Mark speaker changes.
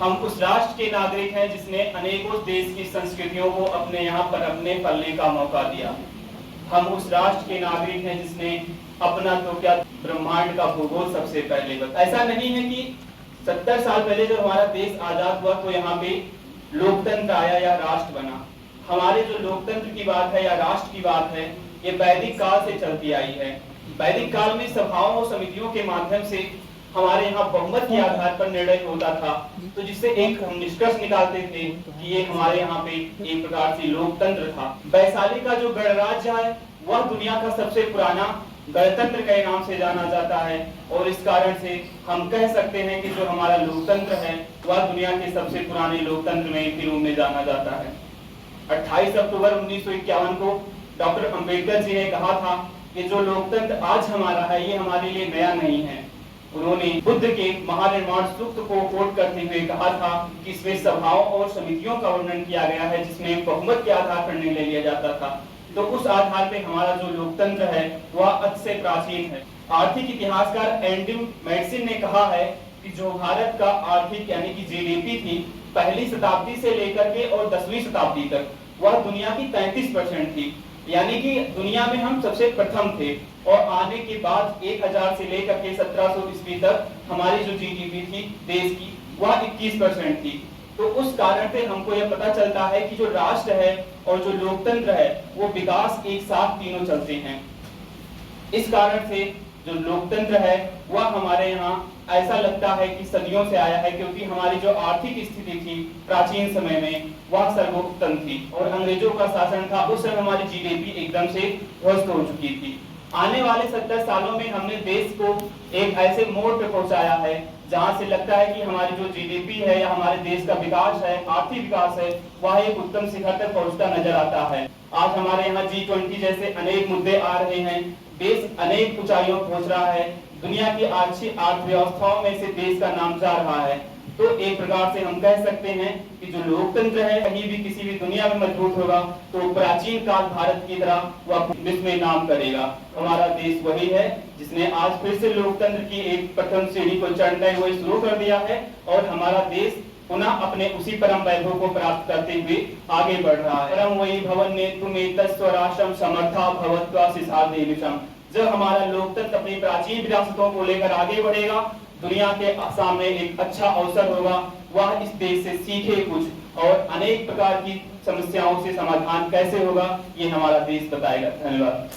Speaker 1: हम उस राष्ट्र के नागरिक हैं जिसने अनेकों देश की संस्कृतियों को अपने यहाँ पर अपने पलने का मौका दिया। हम उस राष्ट्र के नागरिक हैं जिसने अपना तो क्या ब्रह्मांड का भूगोल सबसे पहले बताया। ऐसा नहीं है कि 70 साल पहले जब हमारा देश आजाद हुआ तो यहाँ पे लोकतंत्र आया या राष्ट्र बना। हमारे जो लोकतंत्र की बात है या राष्ट्र की बात है, ये वैदिक काल से चलती आई है। वैदिक काल में सभाओं और समितियों के माध्यम से हमारे यहाँ बहुमत के आधार पर निर्णय होता था, तो जिससे एक हम निष्कर्ष निकालते थे कि ये हमारे यहाँ पे एक प्रकार से लोकतंत्र था। वैशाली का जो गणराज्य है वह दुनिया का सबसे पुराना गणतंत्र के नाम से जाना जाता है, और इस कारण से हम कह सकते हैं कि जो हमारा लोकतंत्र है वह दुनिया के सबसे पुराने लोकतंत्र में के रूप में जाना जाता है। 28 अक्टूबर 1951 को डॉक्टर अंबेडकर जी ने कहा था कि जो लोकतंत्र आज हमारा है ये हमारे लिए नया नहीं है। उन्होंने बुद्ध के महानिर्वाण सूत्र को कोट करते हुए कहा था कि इसमें सभाओं और समितियों का वर्णन किया गया है जिसमें बहुमत के आधार पर निर्णय लिया जाता था। तो उस आधार पर हमारा जो लोकतंत्र है वह अति से प्राचीन है। आर्थिक इतिहासकार एंड्रयू मैडसन ने कहा है कि जो भारत का आर्थिक यानी कि जीडीपी थी पहली शताब्दी से लेकर के और 10वीं शताब्दी तक वह दुनिया की 33% थी, यानी कि दुनिया में हम सबसे प्रथम थे। और आने के बाद 1000 से लेकर के 1700 ईस्वी तक हमारी जो जीडीपी थी देश की वह 21% थी। तो उस कारण से हमको यह पता चलता है कि जो राष्ट्र है और जो लोकतंत्र है वो विकास एक साथ तीनों चलते हैं। इस कारण से जो लोकतंत्र है वह हमारे यहाँ ऐसा लगता है कि सदियों से आया है, क्योंकि हमारी जो आर्थिक स्थिति थी प्राचीन समय में वह सर्वोत्तम थी और अंग्रेजों का शासन था। उस समय हमारी जीडीपी एकदम से ध्वस्त हो चुकी थी। आने वाले 70 सालों में हमने देश को एक ऐसे मोड़ पे पहुंचाया है जहां से लगता है कि हमारी जो जीडीपी है या हमारे देश का विकास है, आर्थिक विकास है, वह एक उत्तम शिखर तक पहुंचता नजर आता है। आज हमारे यहाँ G20 जैसे अनेक मुद्दे आ रहे हैं, देश अनेक ऊंचाइयों पहुंच रहा है, दुनिया की अच्छी अर्थव्यवस्थाओं में से देश का नाम जा रहा है। तो एक प्रकार से हम कह सकते हैं कि जो लोकतंत्र है कहीं भी किसी भी दुनिया में मजबूत होगा तो प्राचीन काल भारत की तरह वह विश्व में नाम करेगा। हमारा देश वही है जिसने आज फिर से लोकतंत्र की एक प्रथम सीढ़ी को चढ़ते हुए शुरू कर दिया है और हमारा देश पुनः अपने उसी परम वैभव को प्राप्त करते हुए आगे बढ़ रहा है। परम वही भवन ने तुम्हें तस्वराशम समर्था भवत्वा सिसादेविषम। जब हमारा लोकतंत्र अपनी प्राचीन विरासतों को लेकर आगे बढ़ेगा, दुनिया के सामने एक अच्छा अवसर होगा, वह इस देश से सीखे कुछ और अनेक प्रकार की समस्याओं से समाधान कैसे होगा ये हमारा देश बताएगा। धन्यवाद।